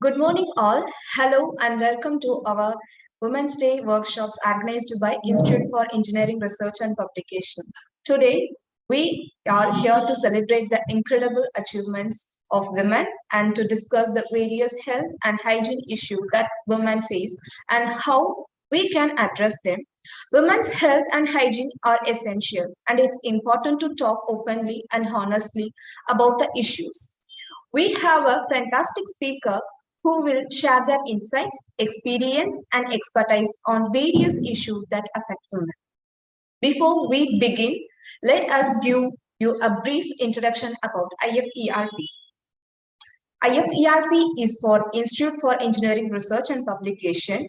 Good morning, all. Hello, and welcome to our Women's Day workshops organized by Institute for Engineering Research and Publication. Today, we are here to celebrate the incredible achievements of women and to discuss the various health and hygiene issues that women face and how we can address them. Women's health and hygiene are essential, and it's important to talk openly and honestly about the issues. We have a fantastic speaker who will share their insights, experience, and expertise on various issues that affect women. Before we begin, let us give you a brief introduction about IFERP. IFERP is for Institute for Engineering Research and Publication,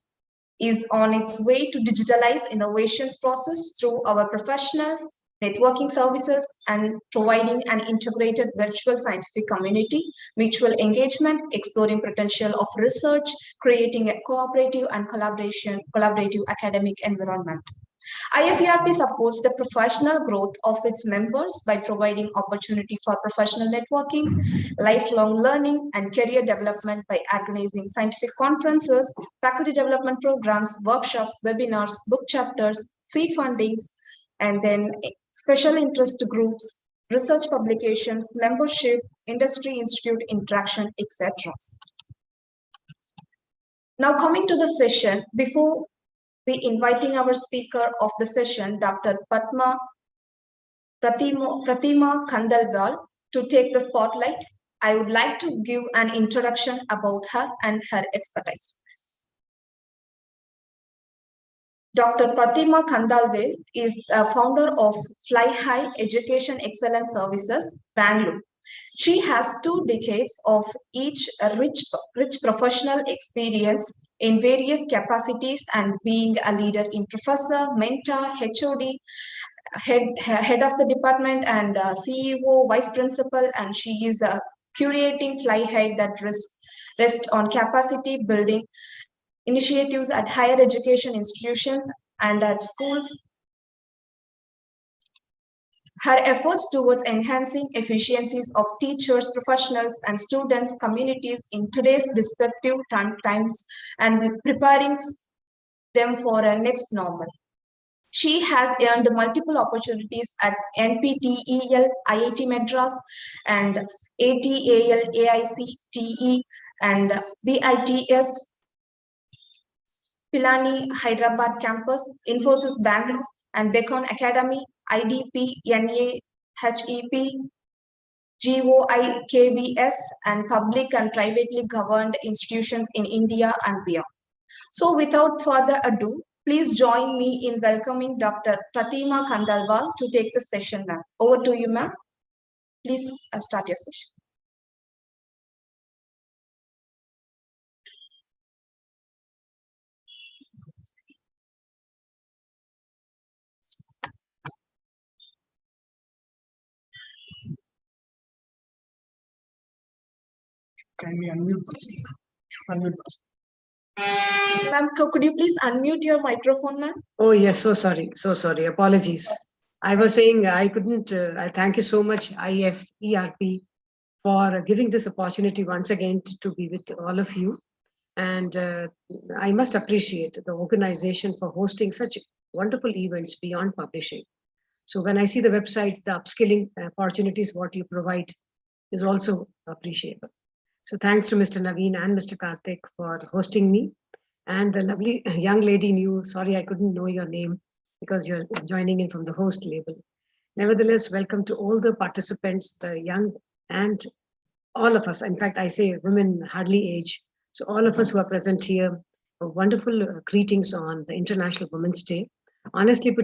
is on its way to digitalize innovations process through our professionals, networking services, and providing an integrated virtual scientific community, mutual engagement, exploring potential of research, creating a cooperative and collaborative academic environment. IFERP supports the professional growth of its members by providing opportunity for professional networking, lifelong learning, and career development by organizing scientific conferences, faculty development programs, workshops, webinars, book chapters, seed fundings, and then special interest groups, research publications, membership, industry institute interaction, etc. Now coming to the session, before we inviting our speaker of the session, Dr. Pratima Kandalwal, to take the spotlight, I would like to give an introduction about her and her expertise. Dr. Pratima Kandalwal is a founder of Fly High Education Excellence Services, Bangalore. She has 2 decades of each rich professional experience in various capacities and being a leader in professor, mentor, HOD, head of the department, and CEO, vice principal, and she is curating Fly High that rest on capacity building initiatives at higher education institutions and at schools. Her efforts towards enhancing efficiencies of teachers, professionals, and students' communities in today's disruptive times and preparing them for a next normal. She has earned multiple opportunities at NPTEL, IIT Madras, and ATAL, AICTE, and BITS Pilani Hyderabad campus, Infosys Bangalore, and Bacon Academy, IDP, NAHEP, GOIKBS, and public and privately governed institutions in India and beyond. So without further ado, please join me in welcoming Dr. Pratima Kandalwal to take the session, ma'am. Over to you, ma'am. Please start your session. Can we unmute person? Ma'am, could you please unmute your microphone, ma'am? Oh, yes. So sorry. Apologies. I was saying I couldn't. I thank you so much, IFERP, for giving this opportunity once again to be with all of you. And I must appreciate the organization for hosting such wonderful events beyond publishing. So when I see the website, the upskilling opportunities, what you provide is also appreciable. So thanks to Mr. Naveen and Mr. Karthik for hosting me. And the lovely young lady sorry, I couldn't know your name because you're joining in from the host label. Nevertheless, welcome to all the participants, the young and all of us. In fact, I say women hardly age. So all of us who are present here, wonderful greetings on the International Women's Day. Honestly,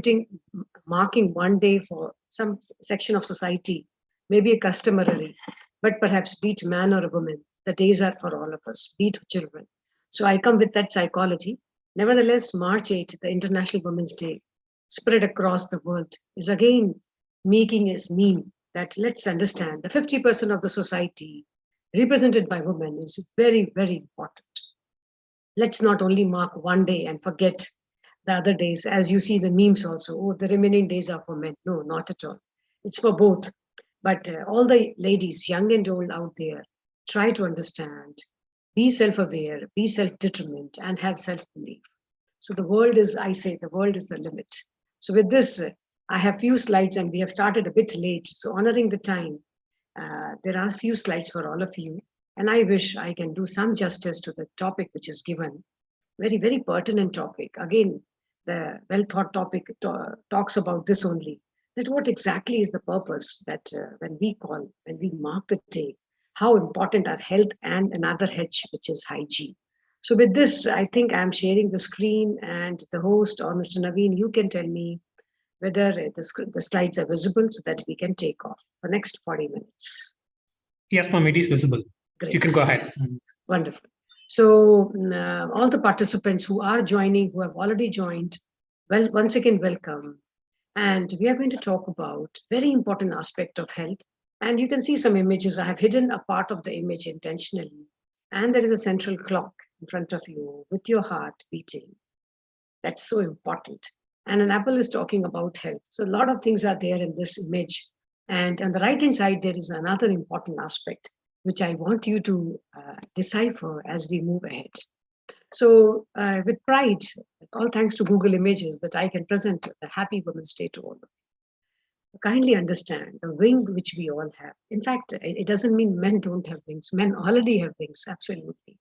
marking one day for some section of society, maybe a customary, but perhaps be it man or a woman, the days are for all of us, be it children. So I come with that psychology. Nevertheless, March 8th, the International Women's Day, spread across the world, is again making us mean that let's understand the 50% of the society represented by women is very, very important. Let's not only mark one day and forget the other days, as you see the memes also, oh, the remaining days are for men. No, not at all. It's for both. But all the ladies, young and old out there, try to understand, be self-aware, be self-determined, and have self-belief. So the world is, I say, the world is the limit. So with this, I have few slides and we have started a bit late. So honoring the time, there are a few slides for all of you. And I wish I can do some justice to the topic which is given. Very, very pertinent topic. Again, the well-thought topic talks about this only, that what exactly is the purpose that when we mark the day, how important are health and another H, which is hygiene. So with this, I think I'm sharing the screen and the host or Mr. Naveen, you can tell me whether the slides are visible so that we can take off for next 40 minutes. Yes, ma'am, it is visible. Great. You can go ahead. Wonderful. So all the participants who are joining, who have already joined, well, once again, welcome. And we are going to talk about very important aspect of health. And you can see some images. I have hidden a part of the image intentionally. And there is a central clock in front of you with your heart beating. That's so important. And an apple is talking about health. So a lot of things are there in this image. And on the right-hand side, there is another important aspect, which I want you to decipher as we move ahead. So with pride, all thanks to Google Images, that I can present the Happy Women's Day to all of you. Kindly understand the wing which we all have. In fact, it doesn't mean men don't have wings. Men already have wings, absolutely.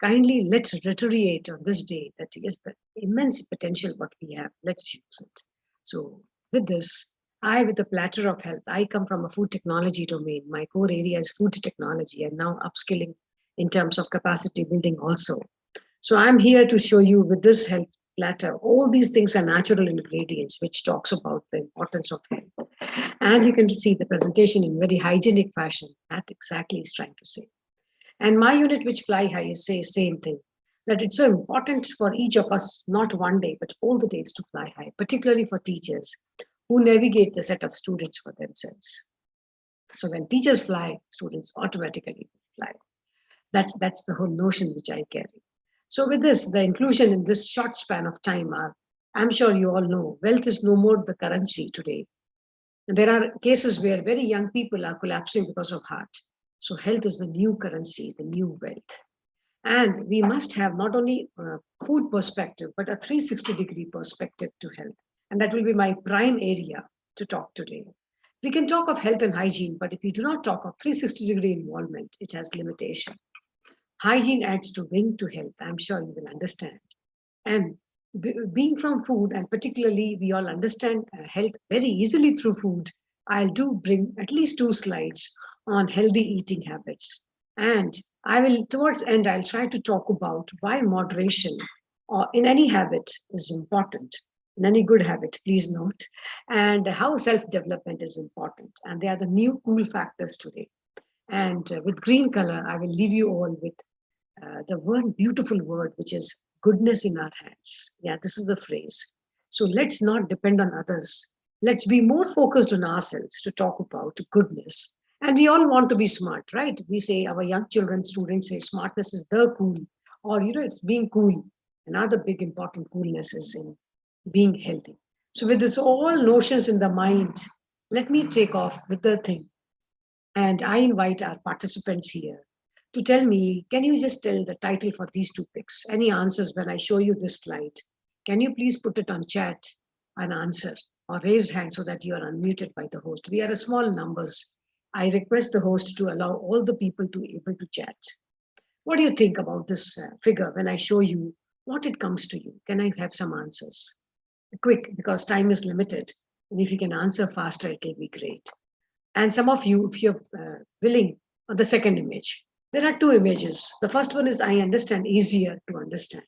Kindly let's reiterate on this day that yes, the immense potential what we have, let's use it. So with this, with the platter of health, I come from a food technology domain. My core area is food technology and now upskilling in terms of capacity building also. So I'm here to show you with this health platter, all these things are natural ingredients, which talks about the importance of health. And you can see the presentation in very hygienic fashion. That exactly is trying to say. And my unit, which fly high, is say same thing, that it's so important for each of us, not one day, but all the days to fly high, particularly for teachers who navigate the set of students for themselves. So when teachers fly, students automatically fly. That's the whole notion which I carry. So with this, the inclusion in this short span of time I'm sure you all know, wealth is no more the currency today. And there are cases where very young people are collapsing because of heart. So health is the new currency, the new wealth. And we must have not only a food perspective, but a 360-degree perspective to health. And that will be my prime area to talk today. We can talk of health and hygiene, but if we do not talk of 360-degree involvement, it has limitation. Hygiene adds to wing to health. I'm sure you will understand. And being from food, and particularly we all understand health very easily through food, I'll do bring at least 2 slides on healthy eating habits. And I will, towards end, I'll try to talk about why moderation or in any habit is important, in any good habit, please note, and how self-development is important. And they are the new cool factors today. And with green color, I will leave you all with the one beautiful word, which is goodness in our hands. Yeah, this is the phrase. So let's not depend on others. Let's be more focused on ourselves to talk about goodness. And we all want to be smart, right? We say our young children, students say smartness is the cool, or it's being cool. Another big important coolness is in being healthy. So with this all notions in the mind, let me take off with the thing. And I invite our participants here to tell me, can you just tell the title for these 2 picks? Any answers when I show you this slide? Can you please put it on chat, an answer, or raise hand so that you are unmuted by the host? We are a small numbers. I request the host to allow all the people to be able to chat. What do you think about this figure when I show you what it comes to you? Can I have some answers? Quick, because time is limited. And if you can answer faster, it will be great. And some of you, if you're willing, on the second image, there are 2 images. The first one is I understand, easier to understand.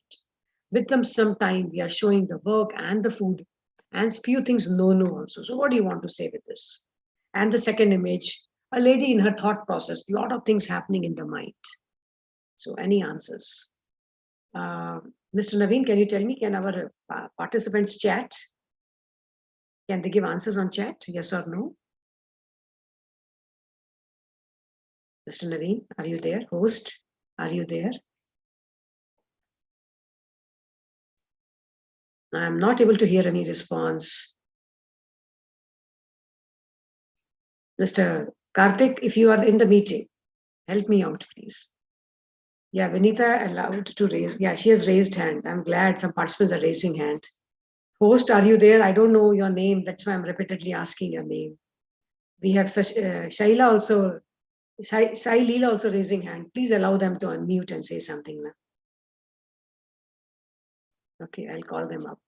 With them sometime we are showing the work and the food and few things no also. So what do you want to say with this? And the second image, a lady in her thought process, a lot of things happening in the mind. So any answers? Mr. Naveen, can you tell me, can our participants chat? Can they give answers on chat? Yes or no? Mr. Naveen, are you there? Host, are you there? I'm not able to hear any response. Mr. Karthik, if you are in the meeting, help me out, please. Yeah, Vinita allowed to raise. Yeah, she has raised hand. I'm glad some participants are raising hand. Host, are you there? I don't know your name. That's why I'm repeatedly asking your name. We have such Shaila also, Sai Leela also raising hand. Please allow them to unmute and say something now. Okay, I'll call them up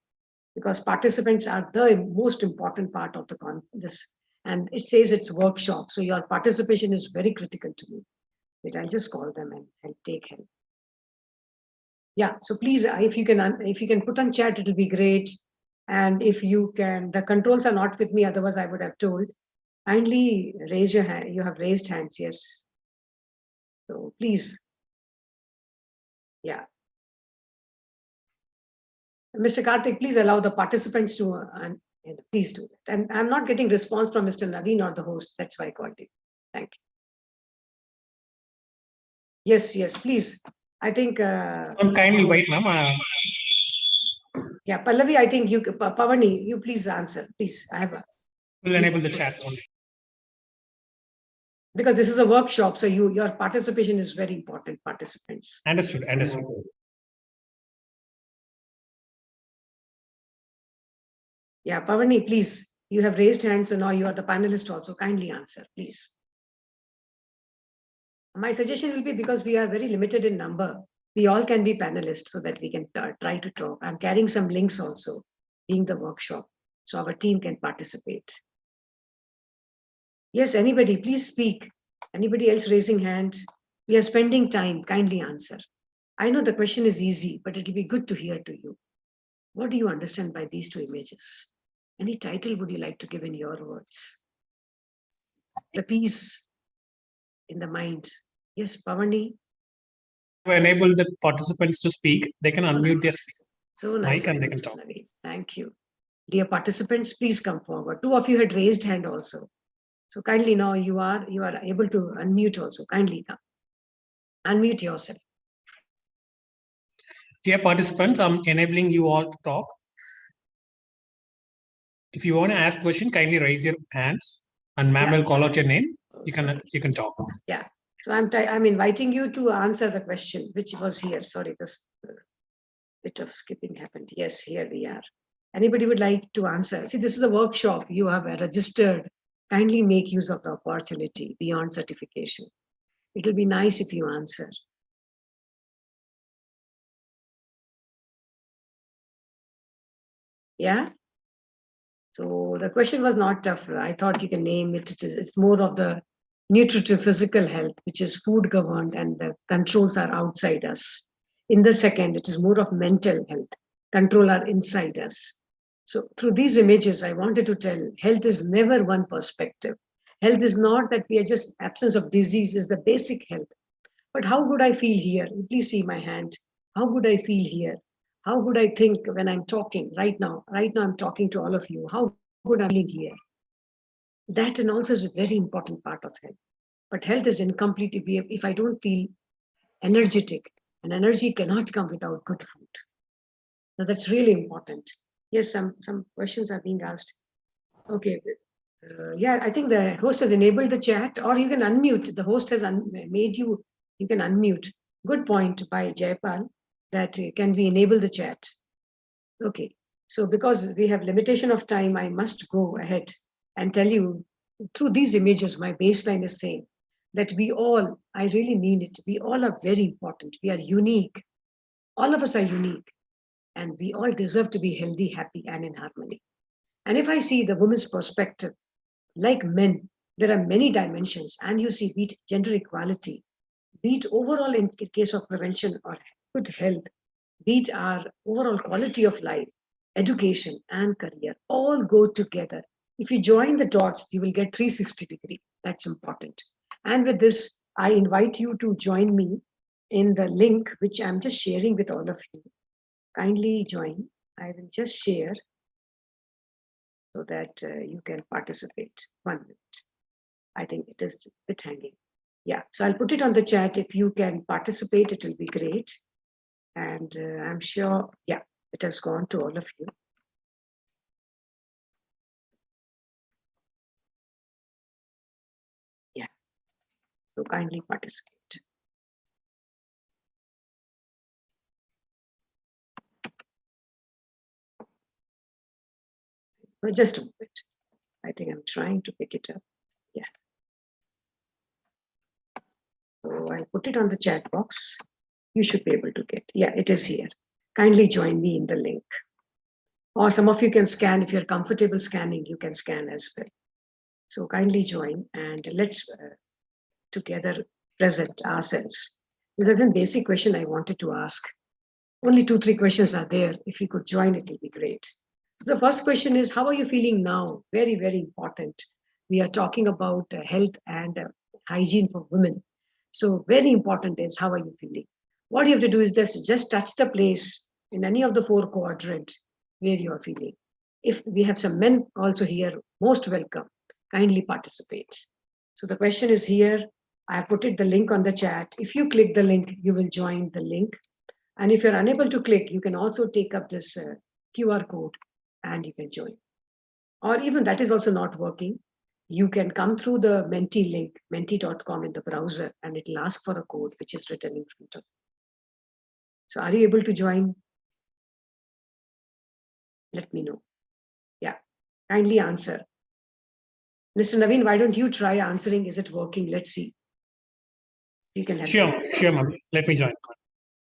because participants are the most important part of this. And it says it's workshop, so your participation is very critical to me. But I'll just call them and take help. Yeah, so please, if you can put on chat, it'll be great. And if you can, the controls are not with me, otherwise I would have told. Kindly raise your hand. You have raised hands, yes. So please, yeah. Mr. Karthik, please allow the participants to, please do that. And I'm not getting response from Mr. Naveen or the host. That's why I called you. Thank you. Yes, please. I think. Kindly wait, ma'am. Yeah, Pallavi, I think you, Pavani, you please answer. Please, I have. We'll enable the chat only. Because this is a workshop, so your participation is very important, participants. Understood. Yeah, Pavani, please. You have raised hands, so now you are the panelist also. Kindly answer, please. My suggestion will be, because we are very limited in number, we all can be panelists so that we can try to talk. I'm carrying some links also, being the workshop, so our team can participate. Yes, anybody, please speak. Anybody else raising hand? We are spending time. Kindly answer. I know the question is easy, but it will be good to hear to you. What do you understand by these two images? Any title would you like to give in your words? The peace in the mind. Yes, Pavani. To enable the participants to speak, they can unmute their so nice, mic and they can talk. Thank you. Dear participants, please come forward. Two of you had raised hand also. So kindly now you are able to unmute also. Kindly come. Unmute yourself. Dear participants, I'm enabling you all to talk. If you want to ask question, kindly raise your hands and ma'am will call out your name. You can talk. Yeah. So I'm inviting you to answer the question, which was here. Sorry, this bit of skipping happened. Yes, here we are. Anybody would like to answer? See, this is a workshop. You have registered. Kindly make use of the opportunity beyond certification. It will be nice if you answer. Yeah. So the question was not tough. I thought you can name it. It's more of the nutritive physical health, which is food governed, and the controls are outside us. In the second, it is more of mental health. Control are inside us. So through these images, I wanted to tell health is never one perspective. Health is not that we are just absence of disease is the basic health. But how good I feel here? Please see my hand. How good I feel here? How good I think when I'm talking right now? Right now, I'm talking to all of you. How good I'm feeling here? That and also is a very important part of health. But health is incomplete if I don't feel energetic, and energy cannot come without good food. So that's really important. Yes, some questions are being asked. Okay. Yeah, I think the host has enabled the chat, or you can unmute. The host has made you can unmute. Good point by Jaypal, that can we enable the chat? Okay, so because we have limitation of time, I must go ahead and tell you through these images, my baseline is saying that we all, I really mean it, we all are very important. We are unique. All of us are unique, and we all deserve to be healthy, happy, and in harmony. And if I see the woman's perspective, like men, there are many dimensions, and you see, be it gender equality, be it overall in case of prevention or good health, be it our overall quality of life, education, and career, all go together. If you join the dots, you will get 360-degree. That's important. And with this, I invite you to join me in the link, which I'm just sharing with all of you. Kindly join. I will just share so that you can participate. 1 minute. I think it is a bit hanging. Yeah, so I'll put it on the chat. If you can participate, it will be great. And I'm sure, yeah, it has gone to all of you. So kindly participate. Just a moment. I think I'm trying to pick it up. Yeah. So I'll put it on the chat box. You should be able to get. Yeah, it is here. Kindly join me in the link. Or some of you can scan. If you're comfortable scanning, you can scan as well. So kindly join and let's together present ourselves. There's a basic question I wanted to ask. Only 2-3 questions are there. If you could join, it will be great. So the first question is, how are you feeling now? Very, very important. We are talking about health and hygiene for women. So very important is, how are you feeling? What you have to do is this, just touch the place in any of the 4 quadrants where you are feeling. If we have some men also here, most welcome. Kindly participate. So the question is here. I have put the link on the chat. If you click the link, you will join the link. And if you're unable to click, you can also take up this QR code and you can join. Or even that is also not working. You can come through the Menti link, menti.com in the browser, and it will ask for a code which is written in front of you. So are you able to join? Let me know. Yeah, kindly answer. Mr. Naveen, why don't you try answering? Is it working? Let's see. You can help. Sure, ma'am. Let me join.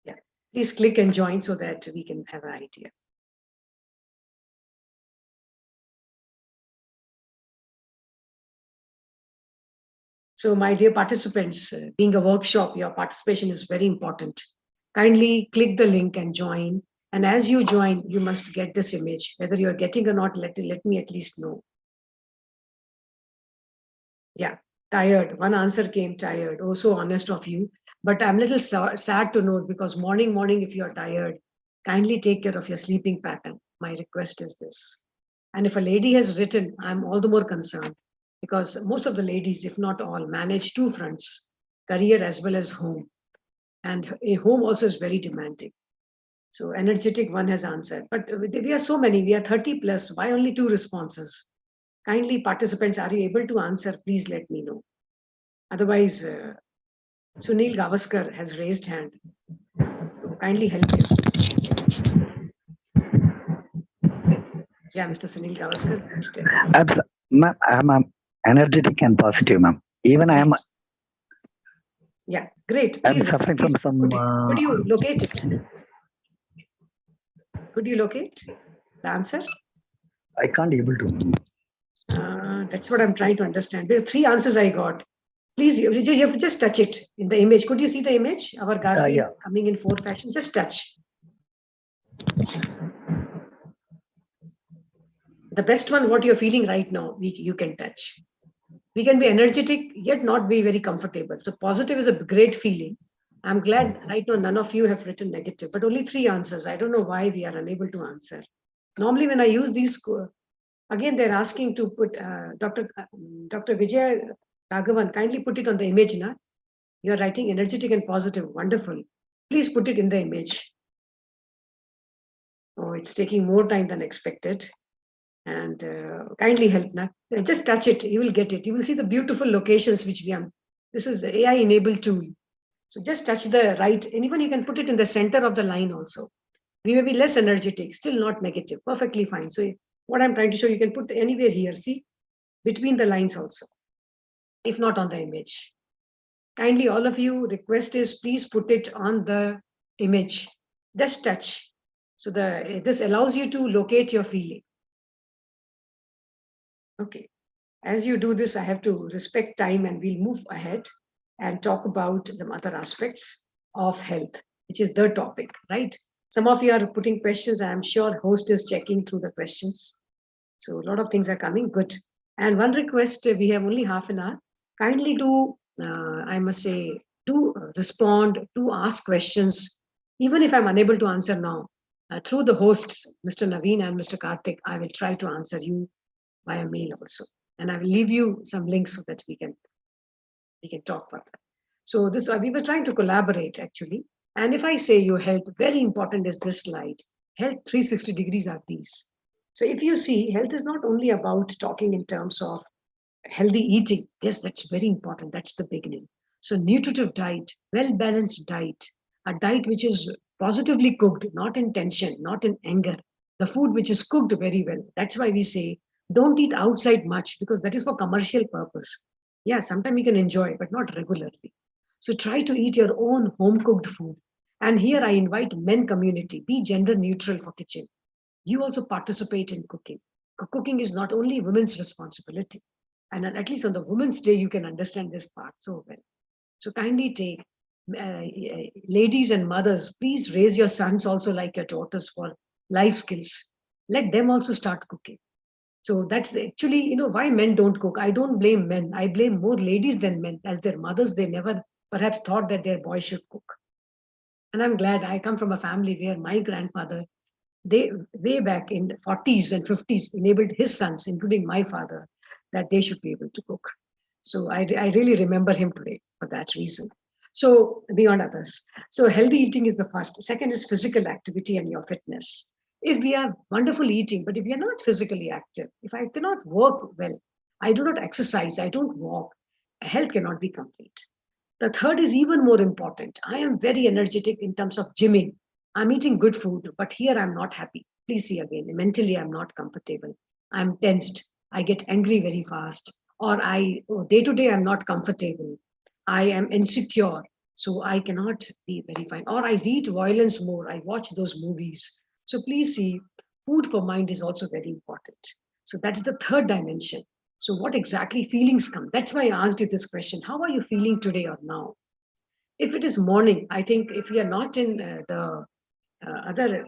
Yeah, please click and join so that we can have an idea. So my dear participants, being a workshop, your participation is very important. Kindly click the link and join. And as you join, you must get this image. Whether you're getting or not, let me at least know. Yeah, tired. One answer came, tired. Oh, so honest of you. But I'm a little sad to note, because morning, if you're tired, kindly take care of your sleeping pattern. My request is this. And if a lady has written, I'm all the more concerned, because most of the ladies, if not all, manage 2 fronts, career as well as home. And a home also is very demanding. So energetic one has answered. But we are so many, we are 30 plus. Why only 2 responses? Kindly participants, are you able to answer? Please let me know. Otherwise, Sunil Gavaskar has raised hand. So kindly help him. Yeah, Mr. Sunil Gavaskar. Ma'am, I'm energetic and positive, ma'am. Even I am. Yeah, great. I'm Please, suffering please from put some. it. Could you locate it? Could you locate the answer? I can't able to. That's what I'm trying to understand. There are 3 answers I got. Please, you have to just touch it in the image. Could you see the image? Our Garfield Yeah. coming in 4 fashion. Just touch. The best one, what you're feeling right now, you can touch. We can be energetic, yet not be very comfortable. So positive is a great feeling. I'm glad right now none of you have written negative, but only 3 answers. I don't know why we are unable to answer. Normally, when I use these, again, they're asking to put Dr. Vijay Raghavan, kindly put it on the image. Na? You're writing energetic and positive. Wonderful. Please put it in the image. Oh, it's taking more time than expected. And kindly help. Na? Just touch it. You will get it. You will see the beautiful locations which we are. This is the AI enabled tool. So just touch the right, and even you can put it in the center of the line also. We may be less energetic, still not negative, perfectly fine. So what I'm trying to show, you can put anywhere here, see, between the lines also, if not on the image. Kindly, all of you, request is please put it on the image. Just touch. So this allows you to locate your feeling. Okay. As you do this, I have to respect time and we'll move ahead and talk about some other aspects of health, which is the topic, right? Some of you are putting questions. I'm sure host is checking through the questions. So a lot of things are coming. Good. And one request, we have only half an hour. Kindly do, I must say, do respond, to ask questions. Even if I'm unable to answer now, through the hosts, Mr. Naveen and Mr. Karthik, I will try to answer you via mail also. And I will leave you some links so that we can talk further. So this we were trying to collaborate actually. And if I say your health, very important is this slide. Health 360 degrees are these. So if you see, health is not only about talking in terms of healthy eating. Yes, that's very important. That's the beginning. So nutritive diet, well-balanced diet, a diet which is positively cooked, not in tension, not in anger. The food which is cooked very well. That's why we say don't eat outside much, because that is for commercial purpose. Yeah, sometimes you can enjoy, but not regularly. So try to eat your own home cooked food. And here I invite men community, be gender neutral for kitchen. You also participate in cooking. Cooking is not only women's responsibility. And at least on the Women's Day, you can understand this part so well. So kindly take, ladies and mothers, please raise your sons also like your daughters for life skills. Let them also start cooking. So that's actually, why men don't cook. I don't blame men. I blame more ladies than men. As their mothers, they never perhaps thought that their boy should cook. And I'm glad I come from a family where my grandfather, they way back in the 40s and 50s, enabled his sons, including my father, that they should be able to cook. So I really remember him today for that reason. So beyond others. So healthy eating is the first. Second is physical activity and your fitness. If we are wonderful eating, but if we are not physically active, if I cannot work well, I do not exercise, I don't walk, health cannot be complete. The third is even more important. I am very energetic in terms of gymming. I'm eating good food, but here I'm not happy. Please see again. Mentally, I'm not comfortable. I'm tensed. I get angry very fast. Or day to day, I'm not comfortable. I am insecure. So I cannot be very fine. Or I read violence more. I watch those movies. So please see, food for mind is also very important. So that's the third dimension. So what exactly feelings come? That's why I asked you this question. How are you feeling today or now? If it is morning, I think if we are not in the other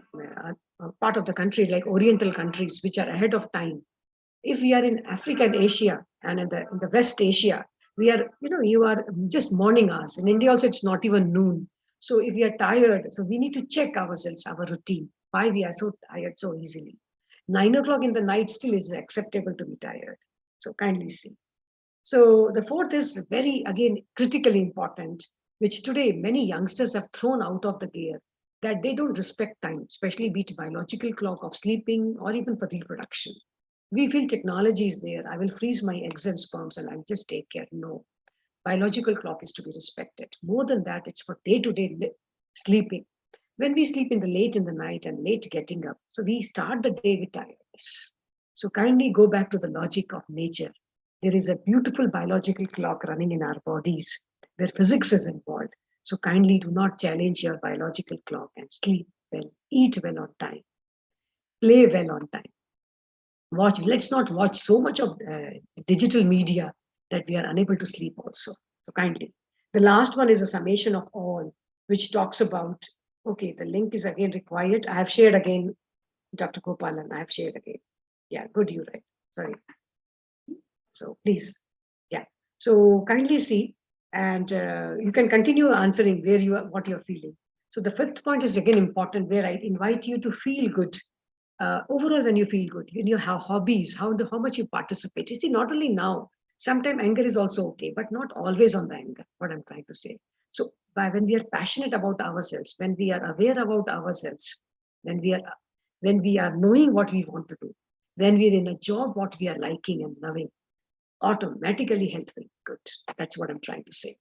part of the country, like Oriental countries, which are ahead of time, if we are in Africa and Asia and in the West Asia, we are, you are just morning hours. In India also, it's not even noon. So if we are tired, so we need to check ourselves, our routine, why we are so tired so easily. 9 o'clock in the night still is acceptable to be tired. So kindly see. So the fourth is very, again, critically important, which today many youngsters have thrown out of the gear, that they don't respect time, especially be it biological clock of sleeping or even for reproduction. We feel technology is there. I will freeze my eggs and sperms and I'll just take care. No, biological clock is to be respected. More than that, it's for day-to-day sleeping. When we sleep in the late in the night and late getting up, so we start the day with tiredness. So kindly go back to the logic of nature. There is a beautiful biological clock running in our bodies where physics is involved. So kindly do not challenge your biological clock and sleep well, eat well on time, play well on time. Let's not watch so much of digital media that we are unable to sleep also. So kindly. The last one is a summation of all, which talks about, okay, the link is again required. I have shared again, Dr. Gopalan, I have shared again. Yeah, good, you right. Sorry. So please, yeah. So kindly see, and you can continue answering where you are, what you're feeling. So the fifth point is again important, where I invite you to feel good. Overall, when you feel good, in your hobbies, how much you participate. You see, not only now, sometimes anger is also okay, but not always on the anger, what I'm trying to say. So when we are passionate about ourselves, when we are aware about ourselves, when we are knowing what we want to do, when we're in a job, what we are liking and loving, automatically health will be good. That's what I'm trying to say.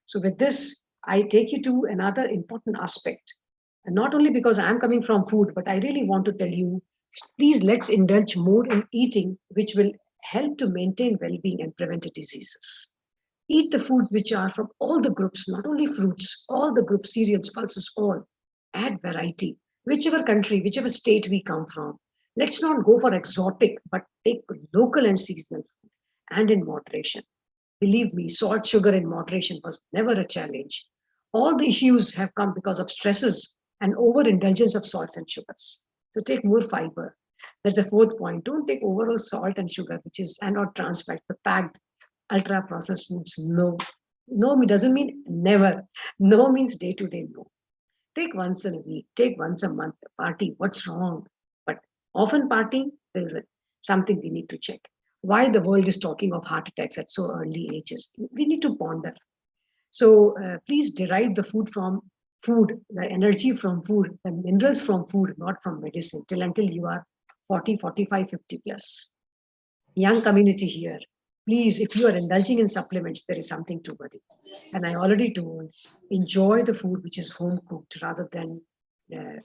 So with this, I take you to another important aspect. And not only because I'm coming from food, but I really want to tell you, please let's indulge more in eating, which will help to maintain well-being and prevent diseases. Eat the food which are from all the groups, not only fruits, all the groups, cereals, pulses, all. Add variety. Whichever country, whichever state we come from, let's not go for exotic, but take local and seasonal food, and in moderation. Believe me, salt, sugar in moderation was never a challenge. All the issues have come because of stresses and overindulgence of salts and sugars. So take more fiber. That's the fourth point. Don't take overall salt and sugar, which is and not trans fat, the packed ultra processed foods. No. No doesn't mean never. No means day to day no. Take once in a week, take once a month, party. What's wrong? But often partying, there's something we need to check. Why the world is talking of heart attacks at so early ages. We need to ponder. So please derive the food, the energy from food, the minerals from food, not from medicine, till until you are 40, 45, 50 plus. Young community here. Please, if you are indulging in supplements, there is something to worry. And I already told, enjoy the food which is home cooked rather than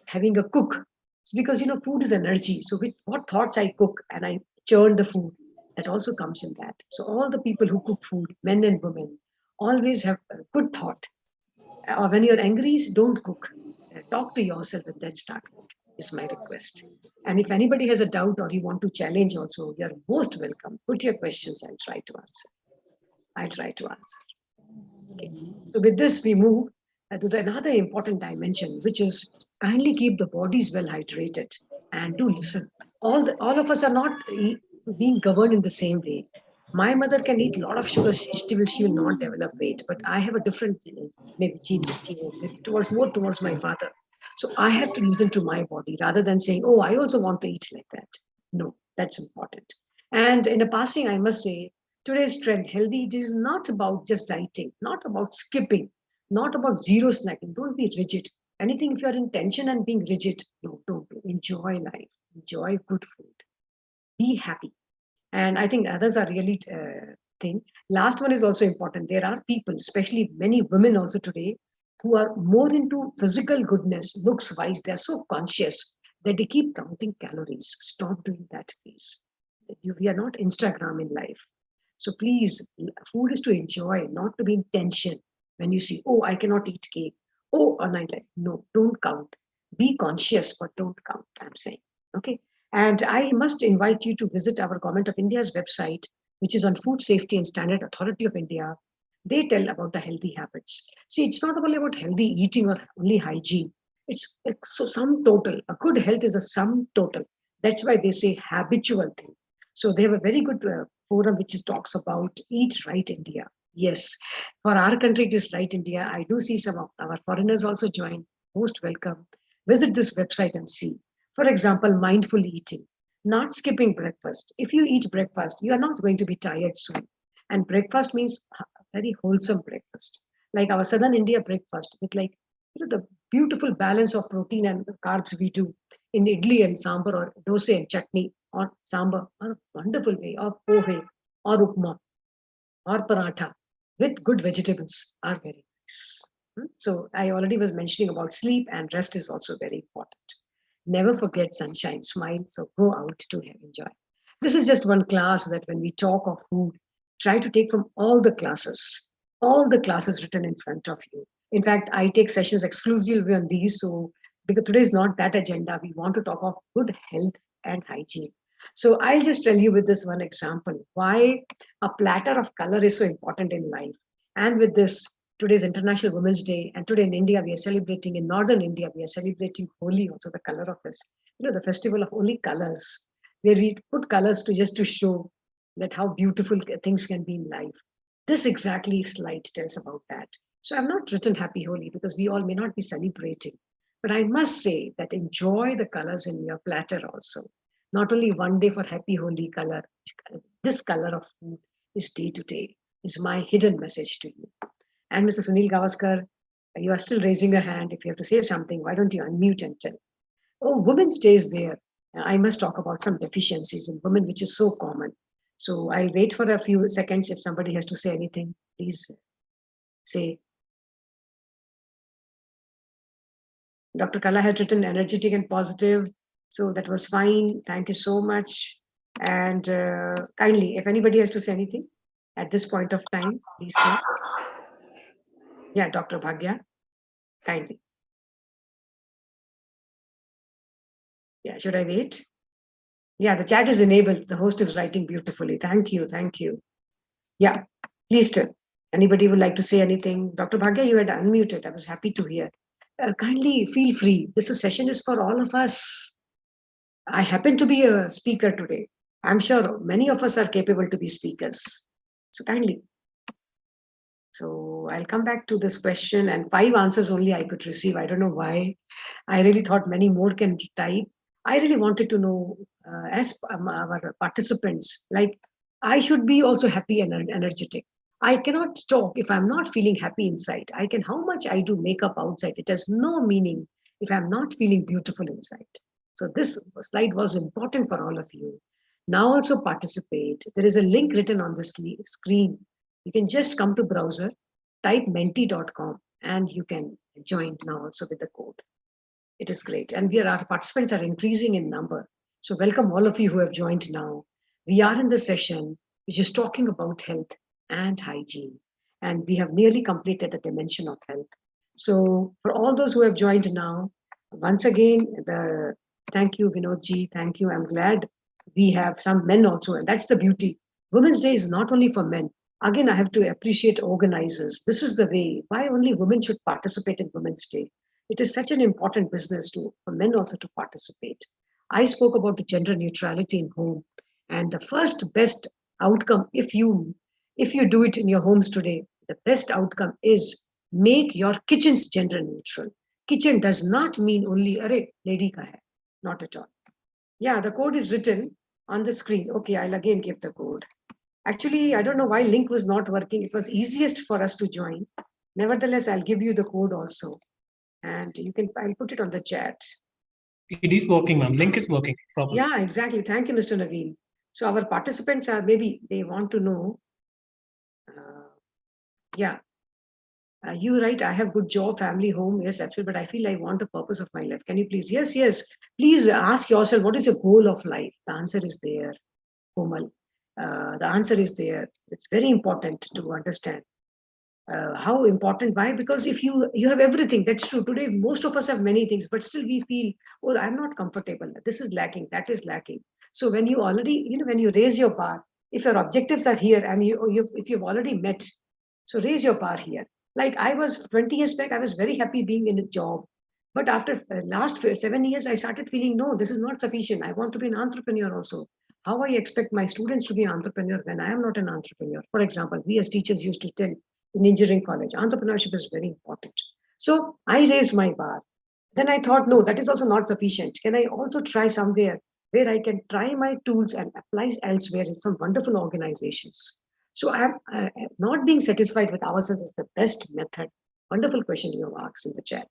having a cook. It's because, food is energy. So with what thoughts I cook and I churn the food, that also comes in that. So all the people who cook food, men and women, always have a good thought. Or when you're angry, don't cook. Talk to yourself and then start cooking, is my request. And if anybody has a doubt or you want to challenge also, you're most welcome. Put your questions and try to answer. I'll try to answer. Okay. So with this, we move to another important dimension, which is kindly keep the bodies well hydrated and do listen. All of us are not being governed in the same way. My mother can eat a lot of sugar; she will not develop weight. But I have a different maybe gene maybe towards my father. So I have to listen to my body rather than saying, "Oh, I also want to eat like that." No, that's important. And in a passing, I must say, today's trend, healthy, it is not about just dieting, not about skipping, not about zero snacking. Don't be rigid. Anything if you're in tension and being rigid, no, don't do. Enjoy life, enjoy good food, be happy. And I think others are really thing. Last one is also important. There are people, especially many women also today, who are more into physical goodness, looks wise. They're so conscious that they keep counting calories. Stop doing that, please. We are not Instagram in life. So please, food is to enjoy, not to be in tension. When you see, oh, I cannot eat cake. Oh, or like, no, don't count. Be conscious, but don't count, I'm saying. Okay. And I must invite you to visit our Government of India's website, which is on Food Safety and Standard Authority of India. They tell about the healthy habits. See, it's not only about healthy eating or only hygiene. It's so sum total. A good health is a sum total. That's why they say habitual thing. So they have a very good forum which talks about Eat Right India. Yes, for our country it is Right India. I do see some of our foreigners also join. Most welcome. Visit this website and see. For example, mindful eating, not skipping breakfast. If you eat breakfast, you are not going to be tired soon. And breakfast means very wholesome breakfast, like our Southern India breakfast with the beautiful balance of protein and carbs we do in idli and sambar or dosa and chutney or sambar, or a wonderful way, or pohe or upma or paratha with good vegetables are very nice. So I already was mentioning about sleep, and rest is also very important. Never forget sunshine, smile, so go out to enjoy. This is just one class that when we talk of food, try to take from all the classes written in front of you. In fact, I take sessions exclusively on these. So because today is not that agenda, we want to talk of good health and hygiene. So I'll just tell you with this one example why a platter of color is so important in life. And with this, today's International Women's Day, and today in India, we are celebrating, in Northern India, we are celebrating Holi, also the color of this, the festival of only colors, where we put colors to show that how beautiful things can be in life. This exactly slide tells about that. So I've not written Happy Holi because we all may not be celebrating, but I must say that enjoy the colors in your platter also. Not only one day for Happy Holi color, this color of food is day to day, is my hidden message to you. And Mr. Sunil Gavaskar, you are still raising your hand. If you have to say something, why don't you unmute and tell? Oh, Women's Day is there. I must talk about some deficiencies in women, which is so common. So I'll wait for a few seconds. If somebody has to say anything, please say. Dr. Kala had written energetic and positive. So that was fine. Thank you so much. And kindly, if anybody has to say anything at this point of time, please say. Yeah, Dr. Bhagya, kindly. Yeah, should I wait? Yeah, the chat is enabled. The host is writing beautifully. Thank you. Thank you. Yeah, please tell. Anybody would like to say anything? Dr. Bhagya, you had unmuted. I was happy to hear. Kindly feel free. This session is for all of us. I happen to be a speaker today. I'm sure many of us are capable to be speakers. So kindly. So I'll come back to this question, and 5 answers only I could receive. I don't know why. I really thought many more can type. I really wanted to know, as our participants, like I should be also happy and energetic. I cannot talk if I'm not feeling happy inside. I can, how much I do makeup outside, it has no meaning if I'm not feeling beautiful inside. So this slide was important for all of you. Now also participate. There is a link written on the screen. You can just come to browser, type menti.com, and you can join now also with the code. It is great. And our participants are increasing in number. So welcome all of you who have joined now. We are in the session which is talking about health and hygiene. And we have nearly completed the dimension of health. So for all those who have joined now, once again, thank you, Vinodji. Thank you. I'm glad we have some men also. And that's the beauty. Women's Day is not only for men. Again, I have to appreciate organizers. This is the way. Why only women should participate in Women's Day? It is such an important business for men also to participate. I spoke about the gender neutrality in home, and the first best outcome, if you do it in your homes today, the best outcome is make your kitchens gender neutral. Kitchen does not mean only array lady ka hai, not at all. Yeah, the code is written on the screen. Okay, I'll again give the code. Actually, I don't know why link was not working. It was easiest for us to join. Nevertheless, I'll give you the code also. And I'll put it on the chat. It is working, ma'am. Link is working properly. Yeah, exactly. Thank you, Mr. Naveen. So our participants are, maybe they want to know. You're right. I have good job, family, home. Yes, absolutely. But I feel I want the purpose of my life. Can you please? Yes. Please ask yourself, what is your goal of life? The answer is there, Komal. The answer is there. It's very important to understand. How important? Why? Because if you have everything, that's true. Today, most of us have many things, but still we feel, oh, I'm not comfortable. This is lacking. That is lacking. So when you already, when you raise your bar, if your objectives are here and if you've already met, so raise your bar here. Like I was 20 years back, I was very happy being in a job. But after last 7 years, I started feeling, no, this is not sufficient. I want to be an entrepreneur also. How I expect my students to be an entrepreneur when I am not an entrepreneur? For example, we as teachers used to tell in engineering college, entrepreneurship is very important. So I raised my bar. Then I thought, no, that is also not sufficient. Can I also try somewhere where I can try my tools and apply elsewhere in some wonderful organizations? So I'm not being satisfied with ourselves is the best method. Wonderful question you have asked in the chat.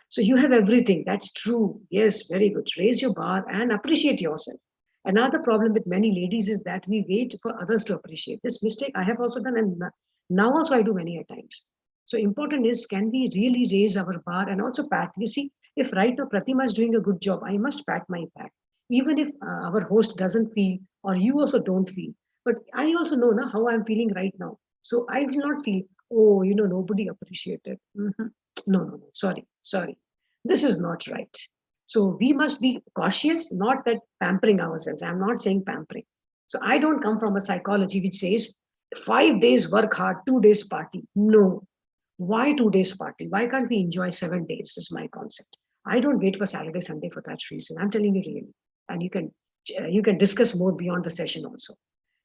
So you have everything. That's true. Yes, very good. Raise your bar and appreciate yourself. Another problem with many ladies is that we wait for others to appreciate. This mistake I have also done, and now also I do many a times. So important is, can we really raise our bar and also pat? You see, if right now Pratima is doing a good job, I must pat my back. Even if our host doesn't feel, or you also don't feel. But I also know now how I'm feeling right now. So I will not feel, oh, nobody appreciated. No. Sorry. This is not right. So we must be cautious, not that pampering ourselves. I'm not saying pampering. So I don't come from a psychology which says 5 days work hard, 2 days party. No. Why 2 days party? Why can't we enjoy 7 days? Is my concept. I don't wait for Saturday, Sunday for that reason. I'm telling you really. And you can discuss more beyond the session also.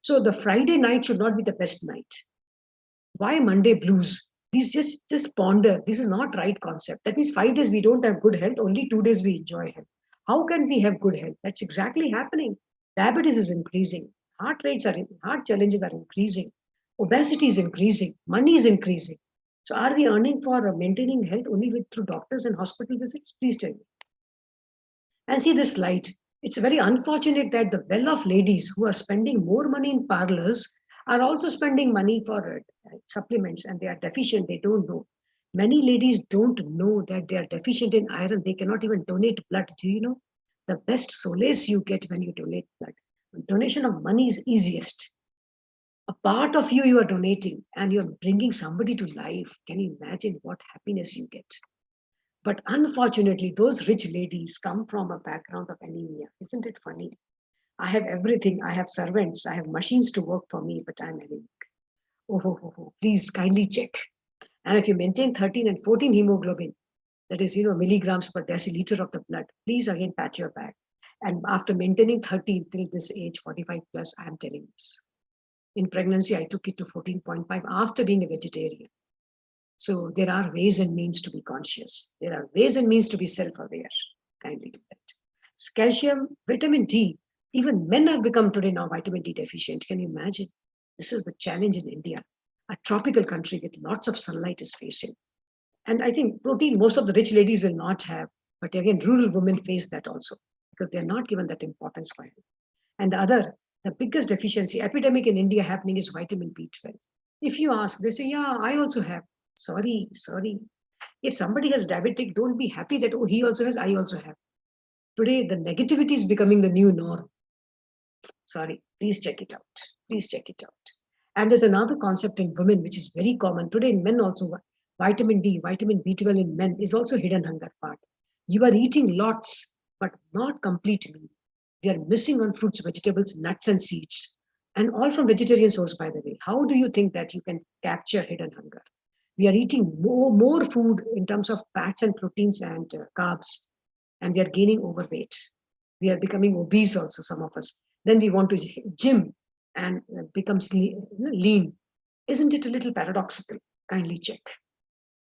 So the Friday night should not be the best night. Why Monday blues? These just ponder. This is not right concept. That means 5 days we don't have good health. Only 2 days we enjoy health. How can we have good health? That's exactly happening. Diabetes is increasing. Heart challenges are increasing. Obesity is increasing. Money is increasing. So are we earning for maintaining health only through doctors and hospital visits? Please tell me. And see this slide. It's very unfortunate that the well-off ladies who are spending more money in parlors are also spending money for supplements, and they are deficient. They don't know. Many ladies don't know that they are deficient in iron. They cannot even donate blood. Do you know? The best solace you get when you donate blood. Donation of money is easiest. A part of you are donating, and you're bringing somebody to life. Can you imagine what happiness you get? But unfortunately, those rich ladies come from a background of anemia. Isn't it funny? I have everything. I have servants. I have machines to work for me, but I'm anemic. Oh. Please kindly check. And if you maintain 13 and 14 hemoglobin, that is, milligrams per deciliter of the blood, please again pat your back. And after maintaining 13 till this age, 45 plus, I'm telling this. In pregnancy, I took it to 14.5 after being a vegetarian. So there are ways and means to be conscious. There are ways and means to be self-aware. Kindly do that. Calcium, vitamin D. Even men have become today now vitamin D deficient. Can you imagine? This is the challenge in India. A tropical country with lots of sunlight is facing. And I think protein, most of the rich ladies will not have. But again, rural women face that also because they're not given that importance for health. And the other, The biggest deficiency epidemic in India happening is vitamin B12. If you ask, they say, yeah, I also have. Sorry. If somebody has diabetic, don't be happy that, oh, he also has, I also have. Today, the negativity is becoming the new norm. Sorry, please check it out. Please check it out. And there's another concept in women, which is very common. Today in men also, vitamin D, vitamin B12 in men is also hidden hunger part. You are eating lots, but not completely. We are missing on fruits, vegetables, nuts and seeds. And all from vegetarian source, by the way. How do you think that you can capture hidden hunger? We are eating more food in terms of fats and proteins and carbs, and we are gaining overweight. We are becoming obese also, some of us. Then we want to gym and become lean. Isn't it a little paradoxical? Kindly check.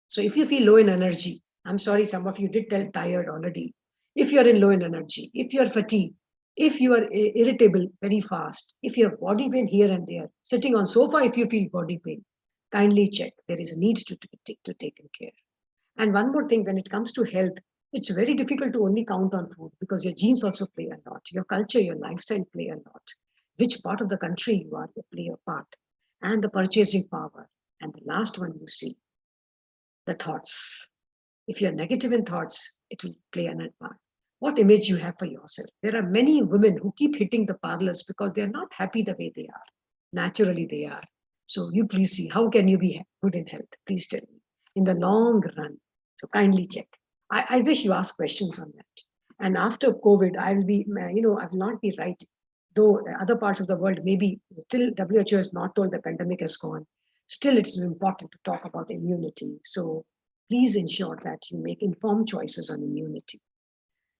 So if you feel low in energy, I'm sorry, some of you did tell tired already. If you're in low in energy, if you're fatigued, if you are irritable very fast, if you have body pain here and there, sitting on sofa, if you feel body pain, kindly check. There is a need to take care. And one more thing, when it comes to health, it's very difficult to only count on food because your genes also play a lot. Your culture, your lifestyle play a lot. Which part of the country you are, they play a part. And the purchasing power. And the last one you see, the thoughts. If you're negative in thoughts, it will play an part. What image you have for yourself. There are many women who keep hitting the parlors because they're not happy the way they are. Naturally, they are. So you please see, how can you be good in health? Please tell me. In the long run. So kindly check. I wish you ask questions on that. And after COVID, I will be, I will not be right. Though other parts of the world, maybe still WHO has not told the pandemic has gone. Still, it is important to talk about immunity. So please ensure that you make informed choices on immunity.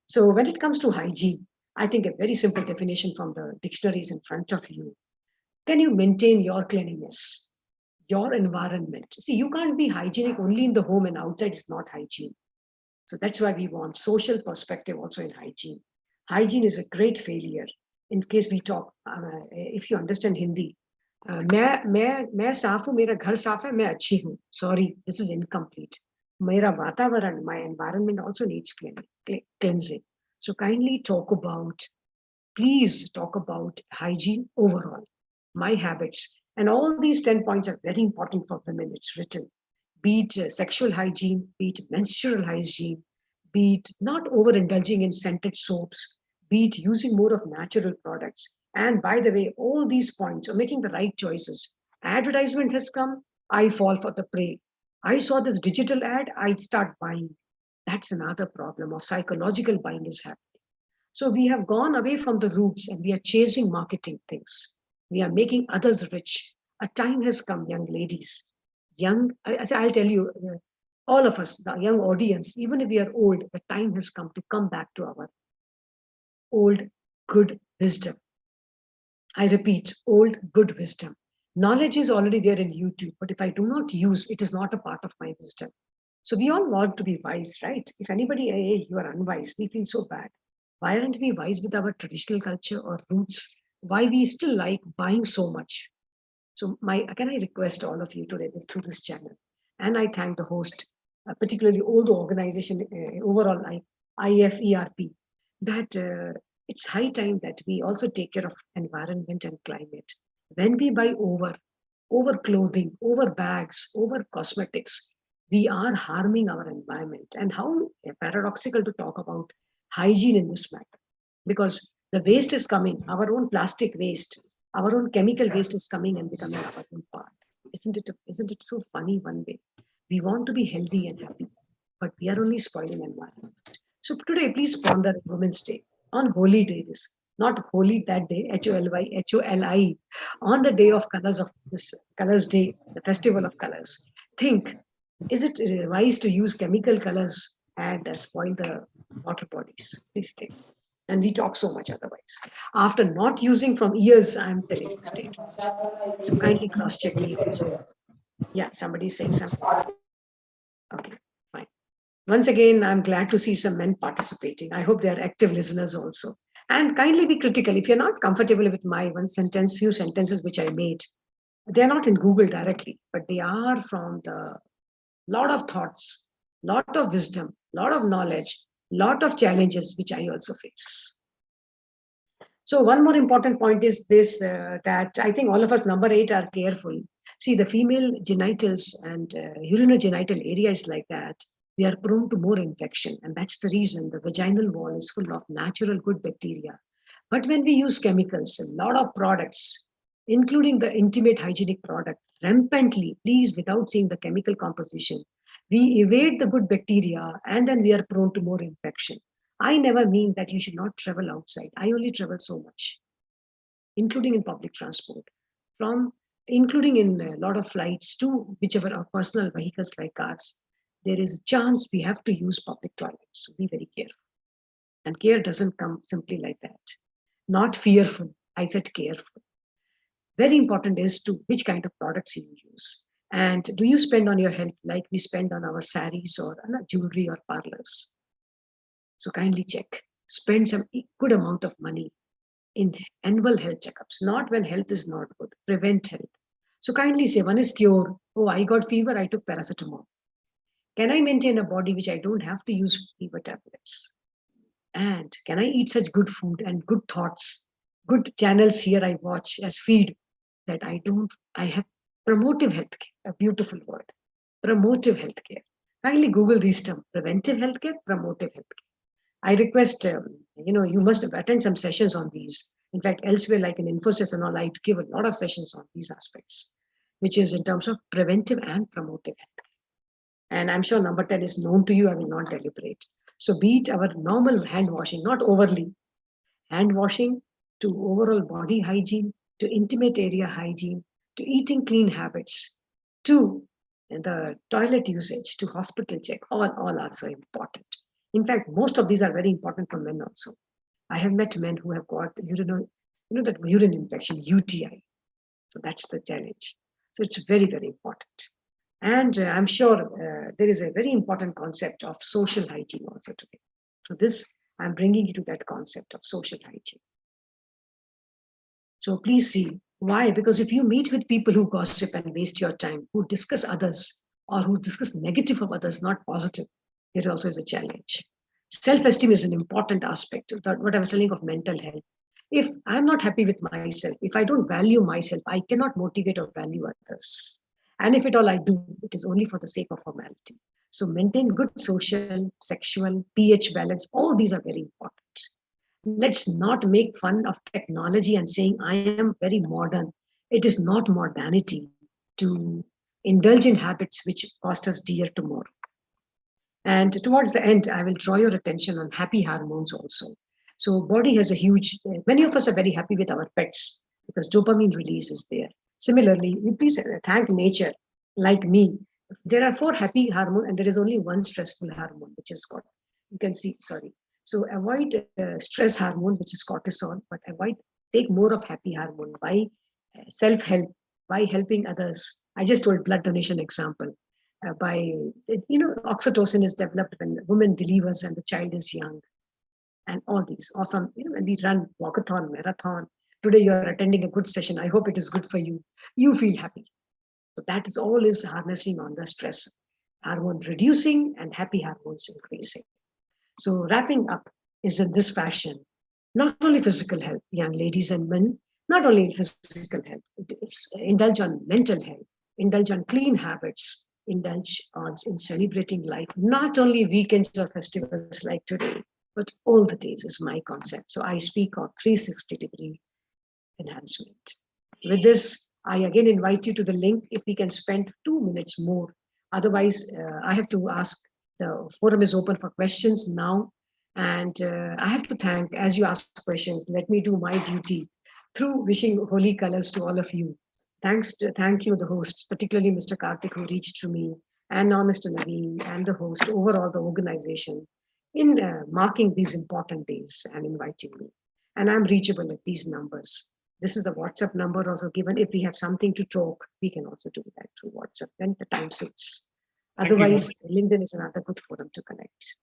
So when it comes to hygiene, I think a very simple definition from the dictionaries in front of you. Can you maintain your cleanliness, your environment? See, you can't be hygienic only in the home and outside is not hygiene. So that's why we want social perspective also in hygiene. Hygiene is a great failure. In case we talk, if you understand Hindi, मैं साफ हूँ, मेरा घर साफ है, मैं अच्छी हूँ. Sorry, this is incomplete. मेरा वातावरण, my environment also needs cleansing. So kindly please talk about hygiene overall, my habits. And all these 10 points are very important for women. It's written. Be it sexual hygiene, be it menstrual hygiene, be it not overindulging in scented soaps, be it using more of natural products. And by the way, all these points are making the right choices. Advertisement has come, I fall for the prey. I saw this digital ad, I start buying. That's another problem of psychological buying is happening. So we have gone away from the roots and we are chasing marketing things. We are making others rich. A time has come, young ladies. I'll tell you, all of us, the young audience, even if we are old, the time has come to come back to our old, good wisdom. I repeat, old, good wisdom. Knowledge is already there in YouTube, but if I do not use, it is not a part of my wisdom. So we all want to be wise, right? If anybody, hey, you are unwise, we feel so bad. Why aren't we wise with our traditional culture or roots? Why we still like buying so much? So can I request all of you today through this channel? And I thank the host, particularly all the organization overall, like IFERP, that it's high time that we also take care of environment and climate. When we buy over clothing, over bags, over cosmetics, we are harming our environment. And how paradoxical to talk about hygiene in this matter, because the waste is coming, our own plastic waste, our own chemical waste is coming and becoming our own part. Isn't it so funny one way? We want to be healthy and happy, but we are only spoiling environment. So today, please ponder Women's Day on Holy Day. This not holy that day, HOLI, on the day of colors of this Colors Day, the festival of colors. Think, is it wise to use chemical colors and spoil the water bodies? Please think. And we talk so much otherwise. After not using from years, I'm telling the statement. So kindly cross-check me also. Yeah, somebody's saying something. Okay, fine. Once again, I'm glad to see some men participating. I hope they are active listeners also. And kindly be critical. If you're not comfortable with my few sentences which I made, they're not in Google directly, but they are from the lot of thoughts, lot of wisdom, lot of knowledge, lot of challenges which I also face. So one more important point is this, that I think all of us, number 8, are careful. See, the female genitals and urinogenital areas like that, we are prone to more infection. And that's the reason the vaginal wall is full of natural good bacteria. But when we use chemicals, a lot of products, including the intimate hygienic product, rampantly, please, without seeing the chemical composition, we evade the good bacteria and then we are prone to more infection. I never mean that you should not travel outside. I only travel so much, including in public transport, from including in a lot of flights to whichever our personal vehicles like cars. There is a chance we have to use public toilets. So be very careful. And care doesn't come simply like that. Not fearful. I said careful. Very important is to which kind of products you use. And do you spend on your health like we spend on our saris or jewelry or parlors? So kindly check. Spend some good amount of money in annual health checkups, not when health is not good. Prevent health. So kindly say, one is cure. Oh, I got fever, I took paracetamol. Can I maintain a body which I don't have to use fever tablets? And can I eat such good food and good thoughts, good channels here I watch as feed, that I have promotive healthcare, a beautiful word, promotive healthcare. Kindly Google these terms, preventive healthcare, promotive healthcare. I request, you must attend some sessions on these. In fact, elsewhere, like in Infosys and all, I give a lot of sessions on these aspects, which is in terms of preventive and promotive healthcare. And I'm sure number 10 is known to you. I will not deliberate. So be it our normal hand washing, not overly, hand washing to overall body hygiene, to intimate area hygiene, to eating clean habits, to the toilet usage, to hospital check, all are so important. In fact, most of these are very important for men also. I have met men who have got that urine infection, UTI. So that's the challenge. So it's very, very important. And I'm sure there is a very important concept of social hygiene also today. So this, I'm bringing you to that concept of social hygiene. So please see why, because if you meet with people who gossip and waste your time, who discuss others or who discuss negative of others, not positive, there also is a challenge. Self-esteem is an important aspect of what I was telling of mental health. If I'm not happy with myself, if I don't value myself, I cannot motivate or value others. And if at all I do, it is only for the sake of formality. So maintain good social, sexual, pH balance. All these are very important. Let's not make fun of technology and saying, I am very modern. It is not modernity to indulge in habits which cost us dear tomorrow. And towards the end, I will draw your attention on happy hormones also. So body has a huge, many of us are very happy with our pets because dopamine release is there. Similarly, we please thank nature. Like me, there are 4 happy hormones and there is only 1 stressful hormone, which is called, you can see, sorry. So avoid stress hormone, which is cortisol, but take more of happy hormone by self-help, by helping others. I just told blood donation example. Oxytocin is developed when woman delivers and the child is young. And all these, or from, when we run walkathon, marathon, today you're attending a good session. I hope it is good for you. You feel happy. So that is all is harnessing on the stress hormone reducing and happy hormones increasing. So wrapping up is in this fashion, not only physical health, young ladies and men, not only physical health, it's indulge on mental health, indulge on clean habits, indulge in celebrating life, not only weekends or festivals like today, but all the days is my concept. So I speak of 360-degree enhancement. With this, I again invite you to the link if we can spend 2 minutes more. Otherwise, I have to ask, the forum is open for questions now. And I have to thank, as you ask questions, let me do my duty through wishing holy colors to all of you. Thank you, the hosts, particularly Mr. Karthik, who reached to me, and now Mr. Naveen and the host, overall the organization, in marking these important days and inviting me. And I'm reachable at these numbers. This is the WhatsApp number also given. If we have something to talk, we can also do that through WhatsApp when the time suits. Otherwise, LinkedIn is another good forum to connect.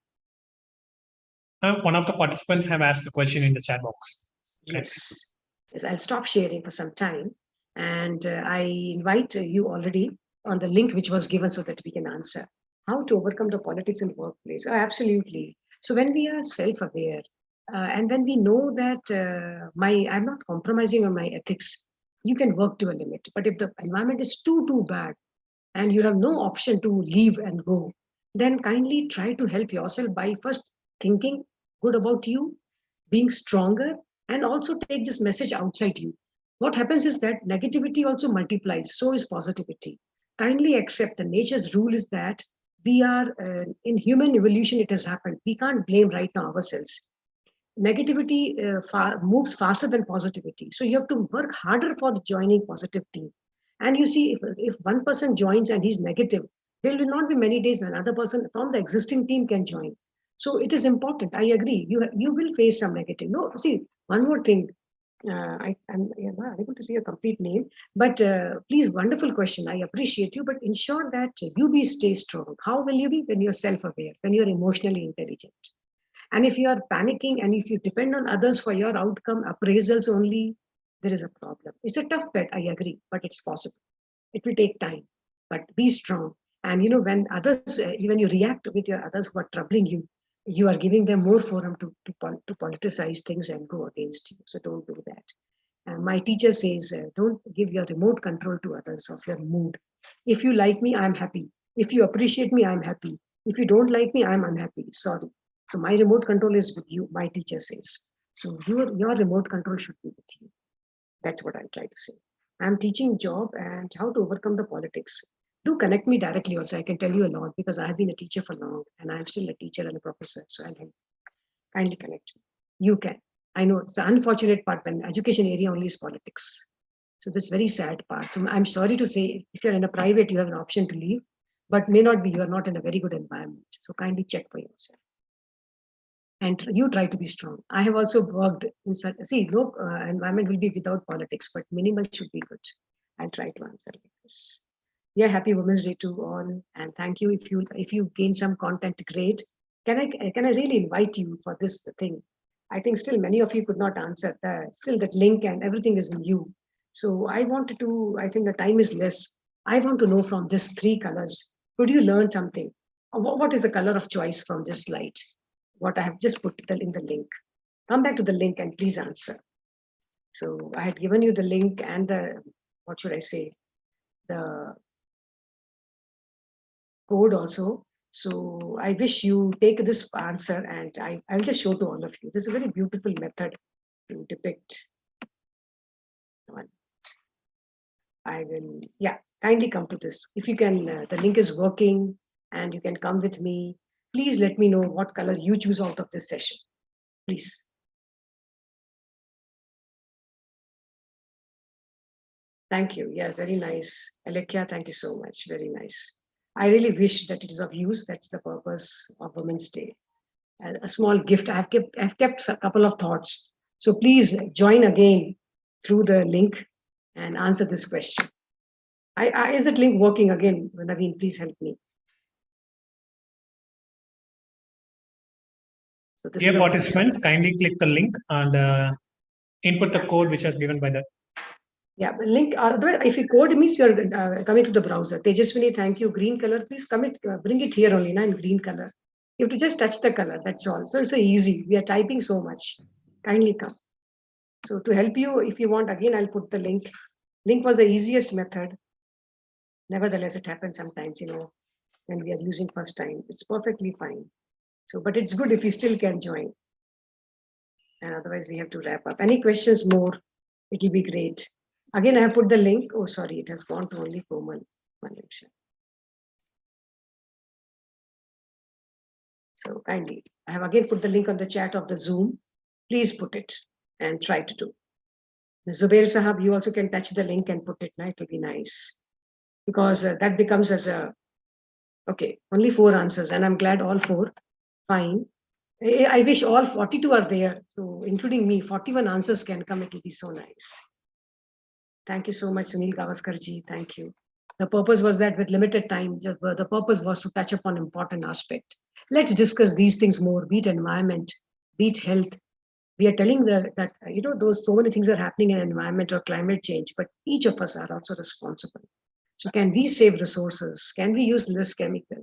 One of the participants have asked a question in the chat box. Yes, I'll stop sharing for some time. And I invite you already on the link which was given so that we can answer. How to overcome the politics in the workplace? Oh, absolutely. So when we are self-aware, And when we know that I'm not compromising on my ethics, you can work to a limit. But if the environment is too bad and you have no option to leave and go, then kindly try to help yourself by first thinking good about you, being stronger, and also take this message outside you. What happens is that negativity also multiplies, so is positivity. Kindly accept the nature's rule is that we are in human evolution, it has happened. We can't blame right now ourselves. Negativity moves faster than positivity. So you have to work harder for joining positive team. And you see, if one person joins and he's negative, there will not be many days when another person from the existing team can join. So it is important. I agree. You will face some negative. No, see, one more thing. I'm not able to see a complete name, but please, wonderful question. I appreciate you, but ensure that you stay strong. How will you be when you're self-aware, when you're emotionally intelligent? And if you are panicking and if you depend on others for your outcome appraisals only, there is a problem. It's a tough bet, I agree, but it's possible. It will take time, but be strong. And when others, when you react with your others who are troubling you, you are giving them more forum to politicize things and go against you. So don't do that. My teacher says, don't give your remote control to others of your mood. If you like me, I'm happy. If you appreciate me, I'm happy. If you don't like me, I'm unhappy. Sorry. So my remote control is with you, my teacher says. So your remote control should be with you. That's what I try to say. I'm teaching job and how to overcome the politics. Do connect me directly also. I can tell you a lot because I have been a teacher for long and I'm still a teacher and a professor. So I'll kindly connect me. You can. I know it's the unfortunate part when education area only is politics. So this very sad part. So I'm sorry to say, if you're in a private, you have an option to leave, but may not be, you are not in a very good environment. So kindly check for yourself. And you try to be strong. I have also worked in such, no environment will be without politics, but minimal should be good. I'll try to answer like this. Yeah, happy Women's Day to all, and thank you. If you gain some content, great. Can I really invite you for this thing? I think still many of you could not answer. Still that link and everything is in you. So I wanted to. I think the time is less. I want to know from these 3 colors. Could you learn something? What is the color of choice from this slide? What I have just put in the link. Come back to the link and please answer. So I had given you the link and the, what should I say, the code also. So I wish you take this answer and I'll just show to all of you. This is a very beautiful method to depict. I will, yeah, kindly come to this. If you can, the link is working and you can come with me. Please let me know what color you choose out of this session. Please. Thank you. Yeah, very nice. Alekia, thank you so much. Very nice. I really wish that it is of use. That's the purpose of Women's Day. A small gift. I've kept a couple of thoughts. So please join again through the link and answer this question. Is that link working again? Naveen, please help me. So Dear participants, kindly click the link and input the code which was given by the. Yeah, link. If you code means you are coming to the browser. Tejaswini, thank you. Green color, please bring it here only, in green color. You have to just touch the color. That's all. So it's so easy. We are typing so much. Kindly come. So to help you, if you want, again, I'll put the link. Link was the easiest method. Nevertheless, it happens sometimes, when we are using first time. It's perfectly fine. So, but it's good if you still can join. And otherwise, we have to wrap up. Any questions more? It will be great. Again, I have put the link. Oh, sorry, it has gone to only Komal. So kindly, I have again put the link on the chat of the Zoom. Please put it and try to do. Zubair Sahab, you also can touch the link and put it. It will be nice. Because that becomes as a, okay, only 4 answers. And I'm glad all 4. Fine. I wish all 42 are there. So including me, 41 answers can come. It will be so nice. Thank you so much, Sunil Gavaskarji. Thank you. The purpose was that with limited time, the purpose was to touch upon important aspect. Let's discuss these things more, be it environment, be it health. We are telling that those so many things are happening in environment or climate change, but each of us are also responsible. So can we save resources? Can we use less chemical?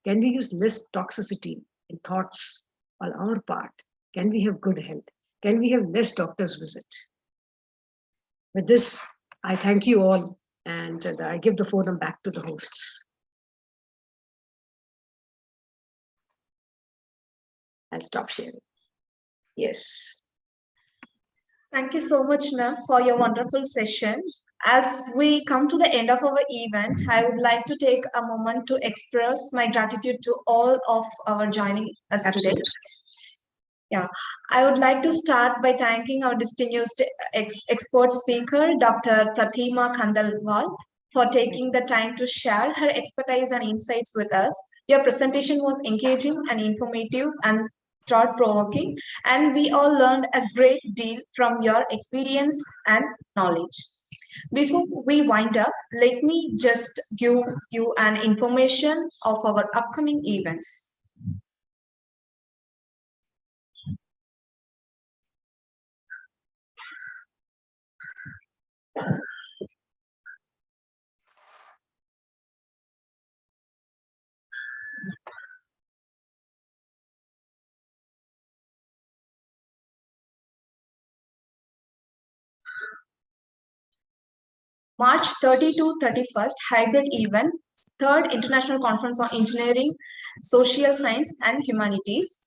Can we use less toxicity in thoughts on our part? Can we have good health? Can we have less doctors visit? With this, I thank you all, and I give the forum back to the hosts. I'll stop sharing. Yes. Thank you so much, ma'am, for your wonderful session. As we come to the end of our event, I would like to take a moment to express my gratitude to all of our joining us today. Absolutely. Yeah, I would like to start by thanking our distinguished expert speaker, Dr. Pratima Kandalwal, for taking the time to share her expertise and insights with us. Your presentation was engaging and informative and thought-provoking, and we all learned a great deal from your experience and knowledge. Before we wind up, let me just give you an information of our upcoming events. March 30 to 31st, hybrid event, 3rd International Conference on Engineering, Social Science and Humanities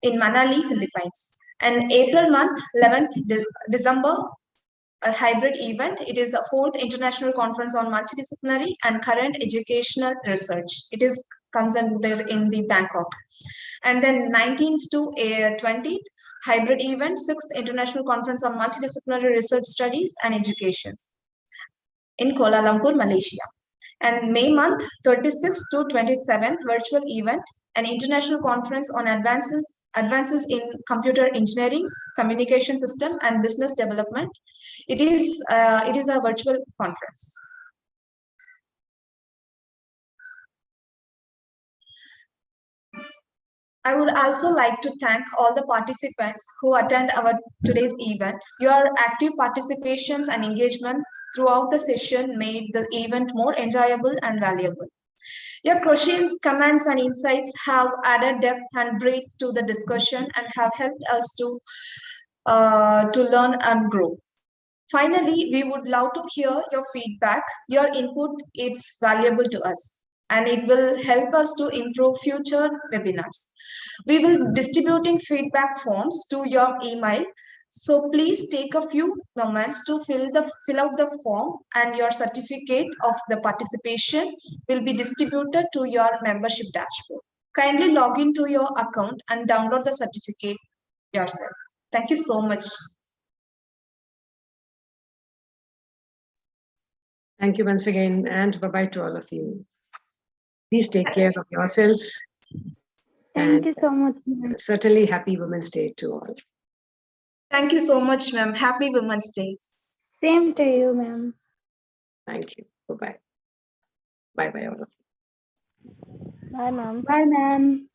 in Manali, Philippines. And April month, 11th December, a hybrid event. It is the 4th International Conference on Multidisciplinary and Current Educational Research. It is comes under in the Bangkok. And then 19th to 20th, hybrid event, 6th International Conference on Multidisciplinary Research Studies and Educations in Kuala Lumpur, Malaysia. And May month, 36th to 27th, virtual event, an international conference on advances in computer engineering, communication system, and business development. It is a virtual conference. I would also like to thank all the participants who attend our today's event. Your active participations and engagement throughout the session made the event more enjoyable and valuable. Your questions, comments, and insights have added depth and breadth to the discussion and have helped us to learn and grow. Finally, we would love to hear your feedback. Your input is valuable to us, and it will help us to improve future webinars. We will be distributing feedback forms to your email. So please take a few moments to fill out the form, and your certificate of the participation will be distributed to your membership dashboard. Kindly log into your account and download the certificate yourself. Thank you so much. Thank you once again, and bye-bye to all of you. Please take care of yourselves. Thank you so much, ma'am. Certainly happy Women's Day to all. Thank you so much, ma'am. Happy Women's Day. Same to you, ma'am. Thank you. Bye-bye. Bye-bye all of you. Bye, ma'am. Bye, ma'am.